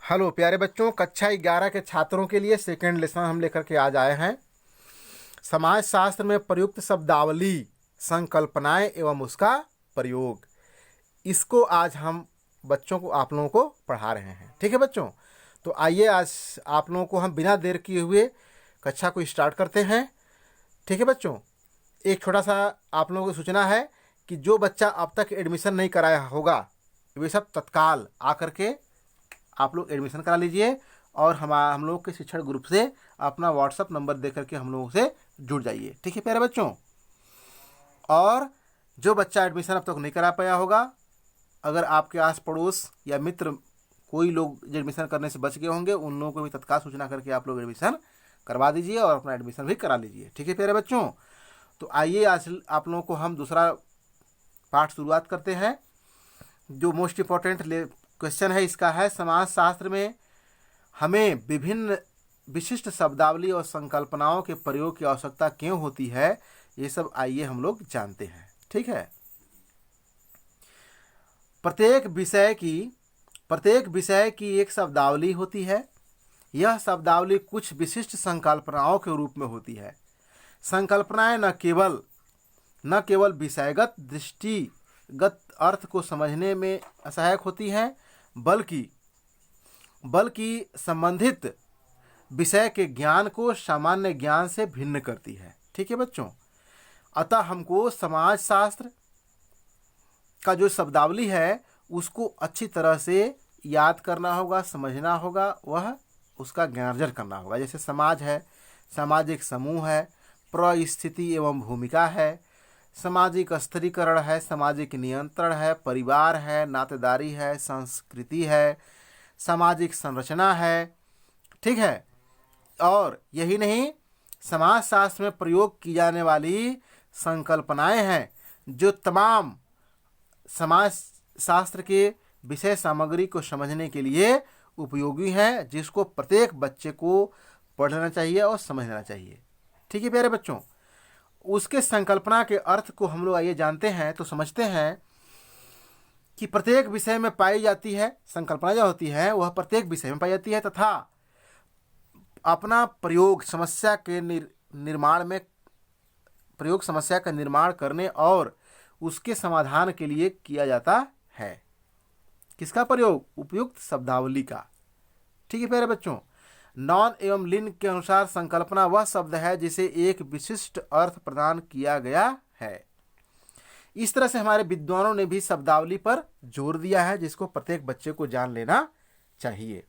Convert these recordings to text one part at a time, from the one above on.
Hello प्यारे बच्चों, कक्षा 11 के छात्रों के लिए सेकेंड लेसन हम लेकर के आज आए हैं। समाज शास्त्र में प्रयुक्त शब्दावली, संकल्पनाएं एवं उसका प्रयोग, इसको आज हम बच्चों को आप लोगों को पढ़ा रहे हैं। ठीक है बच्चों, तो आइए आज आप लोगों को हम बिना देर किए हुए कक्षा को स्टार्ट करते हैं। ठीक है बच्चों, एक छोटा सा आप लोगों को सूचना है कि जो बच्चा अब तक एडमिशन नहीं कराया होगा वे सब तत्काल आकर के आप लोग एडमिशन करा लीजिए और हम लोग के शिक्षण ग्रुप से अपना व्हाट्सअप नंबर दे करके हम लोगों से जुड़ जाइए। ठीक है प्यारे बच्चों, और जो बच्चा एडमिशन अब तक नहीं करा पाया होगा, अगर आपके आस पड़ोस या मित्र कोई लोग एडमिशन करने से बच गए होंगे, उन लोगों को भी तत्काल सूचना करके आप लोग एडमिशन करवा दीजिए और अपना एडमिशन भी करा लीजिए। ठीक है प्यारे बच्चों, तो आइए आज आप लोगों को हम दूसरा पाठ शुरुआत करते हैं। जो मोस्ट इम्पोर्टेंट क्वेश्चन है इसका है, समाज शास्त्र में हमें विभिन्न विशिष्ट शब्दावली और संकल्पनाओं के प्रयोग की आवश्यकता क्यों होती है, ये सब आइए हम लोग जानते हैं। ठीक है, प्रत्येक विषय की एक शब्दावली होती है। यह शब्दावली कुछ विशिष्ट संकल्पनाओं के रूप में होती है। संकल्पनाएं न केवल विषयगत दृष्टिगत अर्थ को समझने में सहायक होती हैं, बल्कि संबंधित विषय के ज्ञान को सामान्य ज्ञान से भिन्न करती है। ठीक है बच्चों, अतः हमको समाज शास्त्र का जो शब्दावली है उसको अच्छी तरह से याद करना होगा, समझना होगा, वह उसका ज्ञानार्जन करना होगा। जैसे समाज है, सामाजिक समूह है, परिस्थिति एवं भूमिका है, सामाजिक स्थिरीकरण है, सामाजिक नियंत्रण है, परिवार है, नातेदारी है, संस्कृति है, सामाजिक संरचना है। ठीक है, और यही नहीं, समाज शास्त्र में प्रयोग की जाने वाली संकल्पनाएं हैं जो तमाम समाज शास्त्र के विषय सामग्री को समझने के लिए उपयोगी हैं, जिसको प्रत्येक बच्चे को पढ़ना चाहिए और समझना चाहिए। ठीक है प्यारे बच्चों, उसके संकल्पना के अर्थ को हम लोग आइए जानते हैं। तो समझते हैं कि प्रत्येक विषय में पाई जाती है संकल्पना, जो होती है वह प्रत्येक विषय में पाई जाती है तथा अपना प्रयोग समस्या के समस्या का निर्माण करने और उसके समाधान के लिए किया जाता है। किसका प्रयोग? उपयुक्त शब्दावली का। ठीक है प्यारे बच्चों, नॉन एवं लिंग के अनुसार संकल्पना वह शब्द है जिसे एक विशिष्ट अर्थ प्रदान किया गया है। इस तरह से हमारे विद्वानों ने भी शब्दावली पर जोर दिया है, जिसको प्रत्येक बच्चे को जान लेना चाहिए।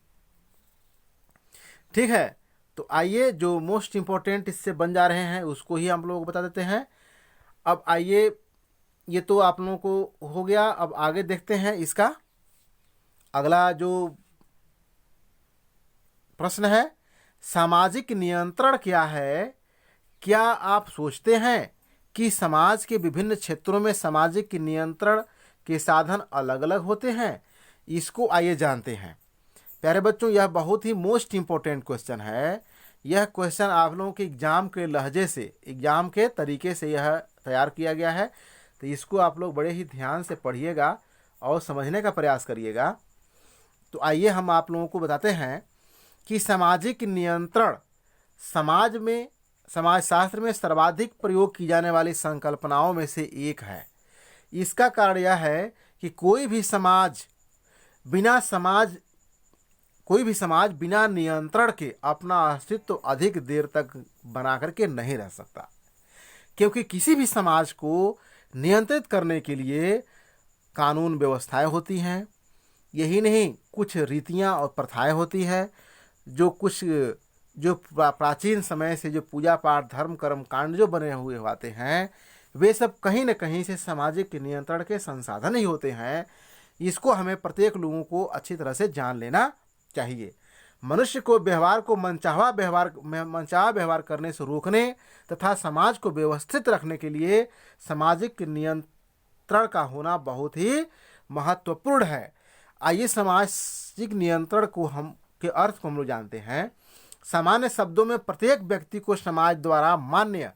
ठीक है, तो आइए जो मोस्ट इंपॉर्टेंट इससे बन जा रहे हैं उसको ही हम लोग बता देते हैं। अब आइए, ये तो आप लोगों को हो गया, अब आगे देखते हैं इसका अगला जो प्रश्न है, सामाजिक नियंत्रण क्या है? क्या आप सोचते हैं कि समाज के विभिन्न क्षेत्रों में सामाजिक नियंत्रण के साधन अलग अलग होते हैं? इसको आइए जानते हैं। प्यारे बच्चों, यह बहुत ही मोस्ट इम्पोर्टेंट क्वेश्चन है। यह क्वेश्चन आप लोगों के एग्जाम के लहजे से, एग्जाम के तरीके से यह तैयार किया गया है, तो इसको आप लोग बड़े ही ध्यान से पढ़िएगा और समझने का प्रयास करिएगा। तो आइए हम आप लोगों को बताते हैं कि सामाजिक नियंत्रण समाज शास्त्र में सर्वाधिक प्रयोग की जाने वाली संकल्पनाओं में से एक है। इसका कारण यह है कि कोई भी समाज बिना नियंत्रण के अपना अस्तित्व अधिक देर तक बना करके नहीं रह सकता, क्योंकि किसी भी समाज को नियंत्रित करने के लिए कानून व्यवस्थाएं होती हैं। यही नहीं, कुछ रीतियां और प्रथाएं होती हैं, जो प्राचीन समय से जो पूजा पाठ, धर्म, कर्म कांड जो बने हुए होते हैं, वे सब कहीं न कहीं से सामाजिक नियंत्रण के संसाधन ही होते हैं। इसको हमें प्रत्येक लोगों को अच्छी तरह से जान लेना चाहिए। मनुष्य को मनचाहा व्यवहार करने से रोकने तथा समाज को व्यवस्थित रखने के लिए सामाजिक नियंत्रण का होना बहुत ही महत्वपूर्ण है। आइए सामाजिक नियंत्रण के अर्थ को हम लोग जानते हैं। सामान्य शब्दों में प्रत्येक व्यक्ति को समाज द्वारा मान्य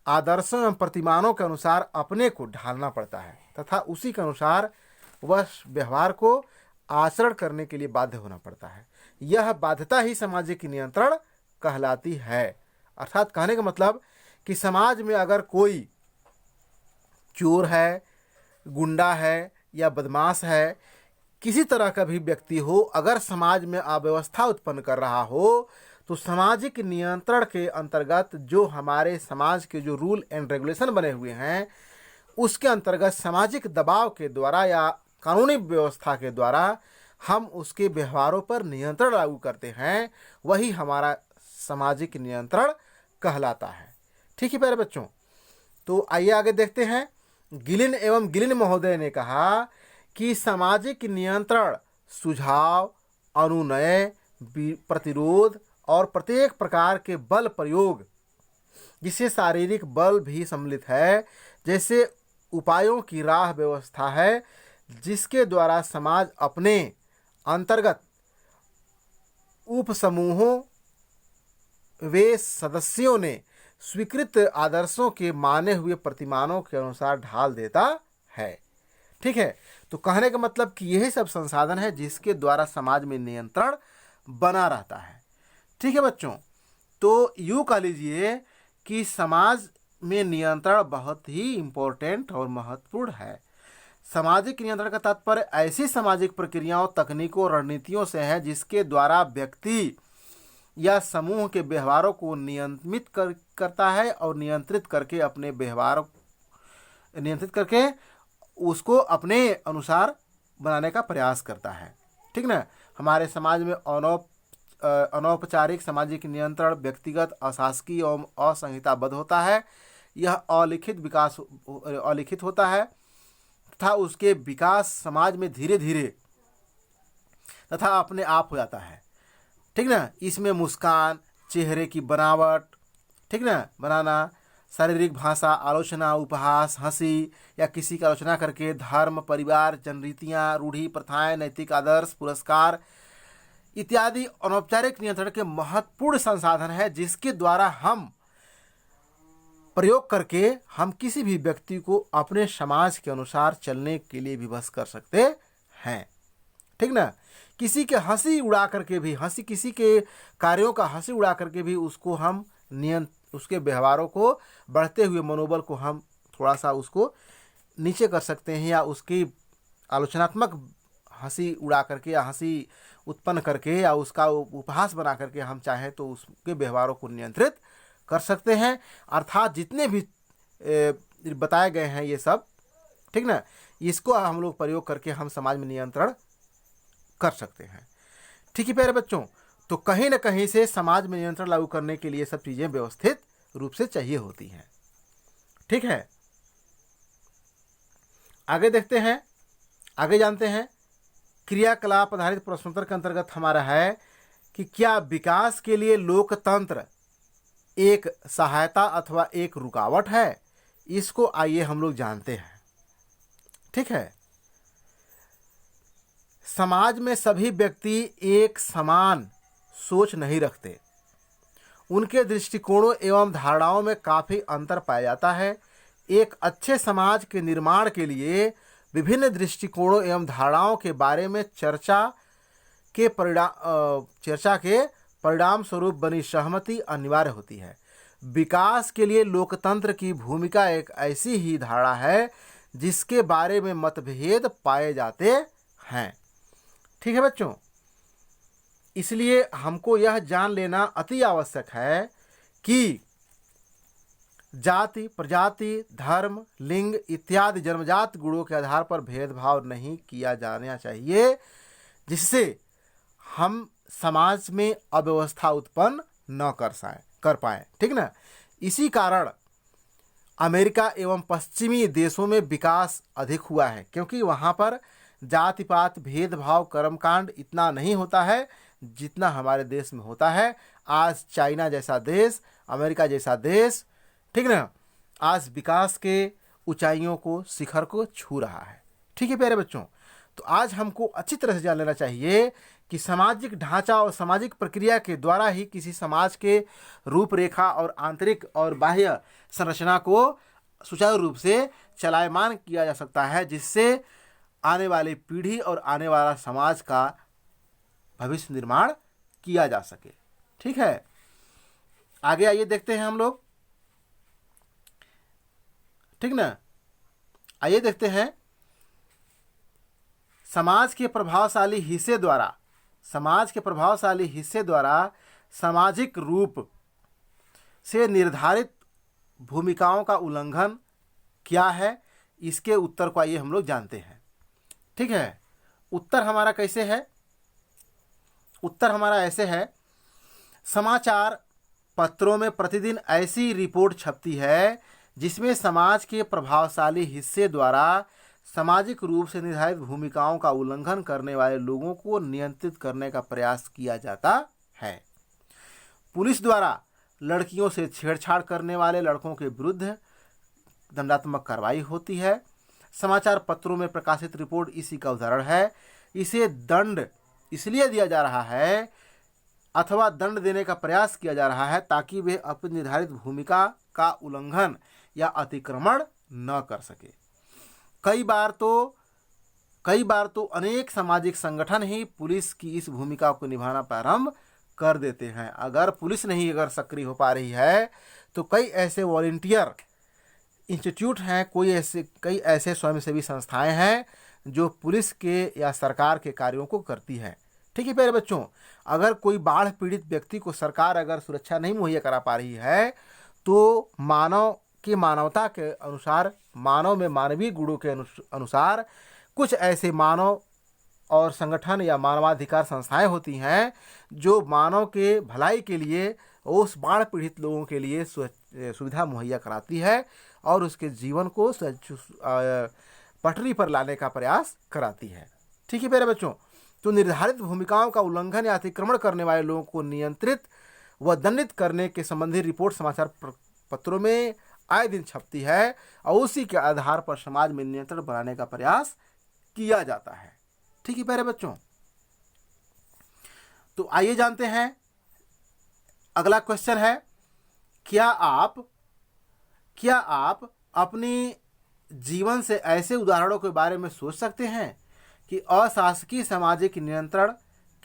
आदर्शों एवं प्रतिमानों के अनुसार अपने को ढालना पड़ता है तथा उसी के अनुसार वह व्यवहार को आचरण करने के लिए बाध्य होना पड़ता है। यह बाध्यता ही सामाजिक नियंत्रण कहलाती है। अर्थात कहने का मतलब कि समाज में अगर कोई चोर है, गुंडा है या बदमाश है, किसी तरह का भी व्यक्ति हो, अगर समाज में अव्यवस्था उत्पन्न कर रहा हो तो सामाजिक नियंत्रण के अंतर्गत जो हमारे समाज के जो रूल एंड रेगुलेशन बने हुए हैं उसके अंतर्गत सामाजिक दबाव के द्वारा या कानूनी व्यवस्था के द्वारा हम उसके व्यवहारों पर नियंत्रण लागू करते हैं, वही हमारा सामाजिक नियंत्रण कहलाता है। ठीक है प्यारे बच्चों, तो आइए आगे देखते हैं। गिलिन एवं गिलिन महोदय ने कहा कि सामाजिक नियंत्रण सुझाव, अनुनय, प्रतिरोध और प्रत्येक प्रकार के बल प्रयोग, जिससे शारीरिक बल भी सम्मिलित है, जैसे उपायों की राह व्यवस्था है, जिसके द्वारा समाज अपने अंतर्गत उप समूहों वे सदस्यों ने स्वीकृत आदर्शों के माने हुए प्रतिमानों के अनुसार ढाल देता है। ठीक है, तो कहने का मतलब कि यही सब संसाधन है जिसके द्वारा समाज में नियंत्रण बना रहता है। ठीक है बच्चों, तो यूँ कह लीजिए कि समाज में नियंत्रण बहुत ही इम्पोर्टेंट और महत्वपूर्ण है। सामाजिक नियंत्रण का तात्पर्य ऐसी सामाजिक प्रक्रियाओं, तकनीकों, रणनीतियों से है जिसके द्वारा व्यक्ति या समूह के व्यवहारों को नियंत्रित करता है और नियंत्रित करके उसको अपने अनुसार बनाने का प्रयास करता है। ठीक ना। हमारे समाज में अनौपचारिक सामाजिक नियंत्रण व्यक्तिगत, अशासकीय एवं असंहिताबद्ध होता है। यह अलिखित होता है तथा उसके विकास समाज में धीरे धीरे तथा अपने आप हो जाता है। ठीक ना। इसमें मुस्कान, चेहरे की बनावट, ठीक ना, बनाना, शारीरिक भाषा, आलोचना, उपहास, हंसी या किसी की आलोचना करके, धर्म, परिवार, जनरीतियाँ, रूढ़ी, प्रथाएं, नैतिक आदर्श, पुरस्कार इत्यादि अनौपचारिक नियंत्रण के महत्वपूर्ण संसाधन है, जिसके द्वारा हम प्रयोग करके हम किसी भी व्यक्ति को अपने समाज के अनुसार चलने के लिए विवश कर सकते हैं। ठीक ना। किसी के हंसी उड़ा करके भी, किसी के कार्यों का हंसी उड़ा करके भी उसको हम उसके व्यवहारों को, बढ़ते हुए मनोबल को हम थोड़ा सा उसको नीचे कर सकते हैं, या उसकी आलोचनात्मक हंसी उड़ा करके या हंसी उत्पन्न करके या उसका उपहास बना करके हम चाहें तो उसके व्यवहारों को नियंत्रित कर सकते हैं। अर्थात जितने भी बताए गए हैं ये सब, ठीक ना, इसको हम लोग प्रयोग करके हम समाज में नियंत्रण कर सकते हैं। ठीक है प्यारे बच्चों, तो कहीं ना कहीं से समाज में नियंत्रण लागू करने के लिए सब चीज़ें व्यवस्थित रूप से चाहिए होती हैं। ठीक है, आगे देखते हैं, आगे जानते हैं। क्रियाकलाप आधारित प्रश्नोत्तर के अंतर्गत हमारा है कि क्या विकास के लिए लोकतंत्र एक सहायता अथवा एक रुकावट है? इसको आइए हम लोग जानते हैं। ठीक है, समाज में सभी व्यक्ति एक समान सोच नहीं रखते। उनके दृष्टिकोणों एवं धारणाओं में काफ़ी अंतर पाया जाता है। एक अच्छे समाज के निर्माण के लिए विभिन्न दृष्टिकोणों एवं धारणाओं के बारे में चर्चा के परिणाम स्वरूप बनी सहमति अनिवार्य होती है। विकास के लिए लोकतंत्र की भूमिका एक ऐसी ही धारणा है जिसके बारे में मतभेद पाए जाते हैं। ठीक है बच्चों, इसलिए हमको यह जान लेना अति आवश्यक है कि जाति, प्रजाति, धर्म, लिंग इत्यादि जन्मजात गुणों के आधार पर भेदभाव नहीं किया जाना चाहिए, जिससे हम समाज में अव्यवस्था उत्पन्न न कर पाए। ठीक ना। इसी कारण अमेरिका एवं पश्चिमी देशों में विकास अधिक हुआ है, क्योंकि वहाँ पर जाति पात, भेदभाव, कर्मकांड इतना नहीं होता है जितना हमारे देश में होता है। आज चाइना जैसा देश, अमेरिका जैसा देश, ठीक ना, आज विकास के ऊंचाइयों को, शिखर को छू रहा है। ठीक है प्यारे बच्चों, तो आज हमको अच्छी तरह से जान लेना चाहिए कि सामाजिक ढांचा और सामाजिक प्रक्रिया के द्वारा ही किसी समाज के रूपरेखा और आंतरिक और बाह्य संरचना को सुचारू रूप से चलायमान किया जा सकता है, जिससे आने वाली पीढ़ी और आने वाला समाज का भविष्य निर्माण किया जा सके। ठीक है, आगे आइए देखते हैं हम लोग। ठीक ना, आइए देखते हैं। समाज के प्रभावशाली हिस्से द्वारा सामाजिक रूप से निर्धारित भूमिकाओं का उल्लंघन क्या है, इसके उत्तर को आइए हम लोग जानते हैं। ठीक है, उत्तर हमारा कैसे है? उत्तर हमारा ऐसे है, समाचार पत्रों में प्रतिदिन ऐसी रिपोर्ट छपती है जिसमें समाज के प्रभावशाली हिस्से द्वारा सामाजिक रूप से निर्धारित भूमिकाओं का उल्लंघन करने वाले लोगों को नियंत्रित करने का प्रयास किया जाता है। पुलिस द्वारा लड़कियों से छेड़छाड़ करने वाले लड़कों के विरुद्ध दंडात्मक कार्रवाई होती है। समाचार पत्रों में प्रकाशित रिपोर्ट इसी का उदाहरण है। इसे दंड इसलिए दिया जा रहा है अथवा दंड देने का प्रयास किया जा रहा है ताकि वे अपनी निर्धारित भूमिका का उल्लंघन या अतिक्रमण न कर सके। कई बार तो अनेक सामाजिक संगठन ही पुलिस की इस भूमिका को निभाना प्रारंभ कर देते हैं। अगर पुलिस नहीं सक्रिय हो पा रही है तो कई ऐसे वॉलंटियर इंस्टीट्यूट हैं, कई ऐसे स्वयंसेवी संस्थाएं हैं जो पुलिस के या सरकार के कार्यों को करती है। ठीक है प्यारे बच्चों, अगर कोई बाढ़ पीड़ित व्यक्ति को सरकार अगर सुरक्षा नहीं मुहैया करा पा रही है तो मानवता के अनुसार, मानव में मानवीय गुणों के अनुसार कुछ ऐसे मानव और संगठन या मानवाधिकार संस्थाएं होती हैं जो मानव के भलाई के लिए उस बाढ़ पीड़ित लोगों के लिए सुविधा मुहैया कराती है और उसके जीवन को पटरी पर लाने का प्रयास कराती है। ठीक है प्यारे बच्चों, तो निर्धारित भूमिकाओं का उल्लंघन या अतिक्रमण करने वाले लोगों को नियंत्रित व दंडित करने के संबंधी रिपोर्ट समाचार पत्रों में आए दिन छपती है और उसी के आधार पर समाज में नियंत्रण बनाने का प्रयास किया जाता है। ठीक है प्यारे बच्चों, तो आइए जानते हैं अगला क्वेश्चन है, क्या आप अपनी जीवन से ऐसे उदाहरणों के बारे में सोच सकते हैं कि अशासकीय सामाजिक नियंत्रण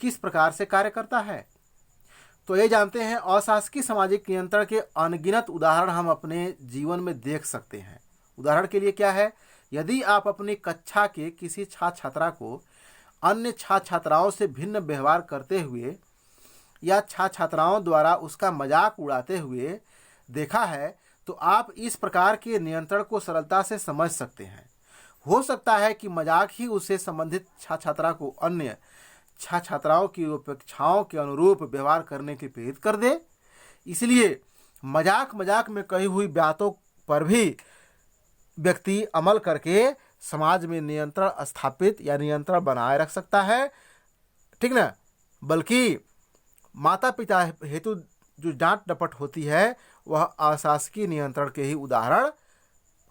किस प्रकार से कार्य करता है? तो ये जानते हैं, अशासकीय सामाजिक नियंत्रण के अनगिनत उदाहरण हम अपने जीवन में देख सकते हैं। उदाहरण के लिए क्या है, यदि आप अपनी कक्षा के किसी छात्र छात्रा को अन्य छात्र छात्राओं से भिन्न व्यवहार करते हुए या छात्र छात्राओं द्वारा उसका मजाक उड़ाते हुए देखा है तो आप इस प्रकार के नियंत्रण को सरलता से समझ सकते हैं। हो सकता है कि मजाक ही उसे संबंधित छात्र छात्रा को अन्य छात्र छात्राओं की अपेक्षाओं के अनुरूप व्यवहार करने के प्रेरित कर दे। इसलिए मजाक में कही हुई बातों पर भी व्यक्ति अमल करके समाज में नियंत्रण स्थापित या नियंत्रण बनाए रख सकता है। ठीक ना, बल्कि माता पिता हेतु जो डांट डपट होती है वह अशासकीय नियंत्रण के ही उदाहरण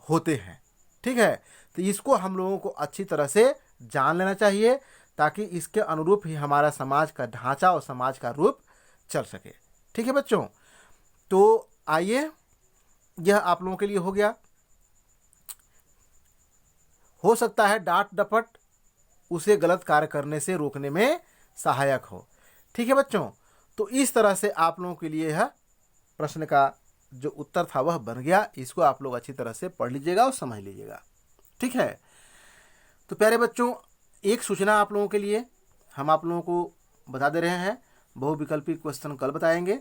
होते हैं। ठीक है, तो इसको हम लोगों को अच्छी तरह से जान लेना चाहिए ताकि इसके अनुरूप ही हमारा समाज का ढांचा और समाज का रूप चल सके। ठीक है बच्चों, तो आइए, यह आप लोगों के लिए हो गया। हो सकता है डांट डपट उसे गलत कार्य करने से रोकने में सहायक हो। ठीक है बच्चों, तो इस तरह से आप लोगों के लिए यह प्रश्न का जो उत्तर था वह बन गया। इसको आप लोग अच्छी तरह से पढ़ लीजिएगा और समझ लीजिएगा। ठीक है, तो प्यारे बच्चों, एक सूचना आप लोगों के लिए हम आप लोगों को बता दे रहे हैं, बहुविकल्पी क्वेश्चन कल बताएंगे।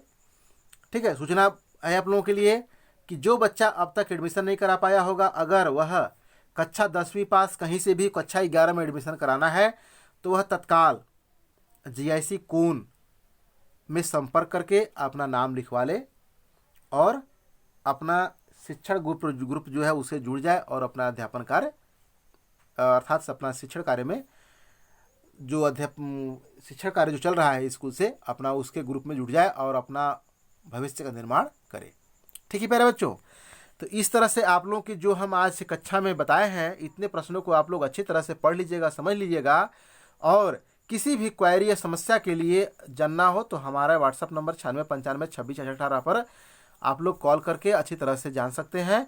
ठीक है, सूचना है आप लोगों के लिए कि जो बच्चा अब तक एडमिशन नहीं करा पाया होगा, अगर वह कक्षा 10वीं पास कहीं से भी कक्षा 11 में एडमिशन कराना है तो वह तत्काल GIC कोन में संपर्क करके अपना नाम लिखवा ले और अपना शिक्षण ग्रुप जो है उसे जुड़ जाए और अपना अध्यापन कार्य अर्थात अपना शिक्षण कार्य में जो शिक्षण कार्य जो चल रहा है स्कूल से अपना उसके ग्रुप में जुड़ जाए और अपना भविष्य का निर्माण करे। ठीक है प्यारे बच्चों, तो इस तरह से आप लोगों की जो हम आज कक्षा में बताए हैं इतने प्रश्नों को आप लोग अच्छी तरह से पढ़ लीजिएगा, समझ लीजिएगा। और किसी भी क्वेरी या समस्या के लिए जानना हो तो हमारा व्हाट्सअप नंबर 9695266618 पर आप लोग कॉल करके अच्छी तरह से जान सकते हैं।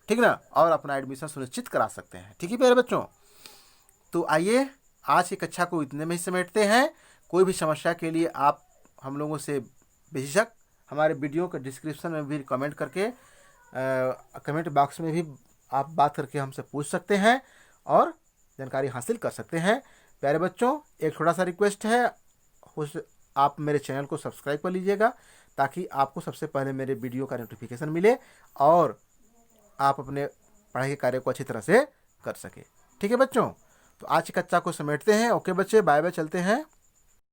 ठीक ना, और अपना एडमिशन सुनिश्चित करा सकते हैं। ठीक है प्यारे बच्चों, तो आइए आज की कक्षा को इतने में ही समेटते हैं। कोई भी समस्या के लिए आप हम लोगों से बेझिझक हमारे वीडियो के डिस्क्रिप्शन में भी कमेंट करके कमेंट बॉक्स में भी आप बात करके हमसे पूछ सकते हैं और जानकारी हासिल कर सकते हैं। प्यारे बच्चों, एक छोटा सा रिक्वेस्ट है, आप मेरे चैनल को सब्सक्राइब कर लीजिएगा ताकि आपको सबसे पहले मेरे वीडियो का नोटिफिकेशन मिले और आप अपने पढ़ाई के कार्य को अच्छी तरह से कर सके। ठीक है बच्चों, तो आज की कक्षा को समेटते हैं। ओके बच्चे, बाय बाय, चलते हैं।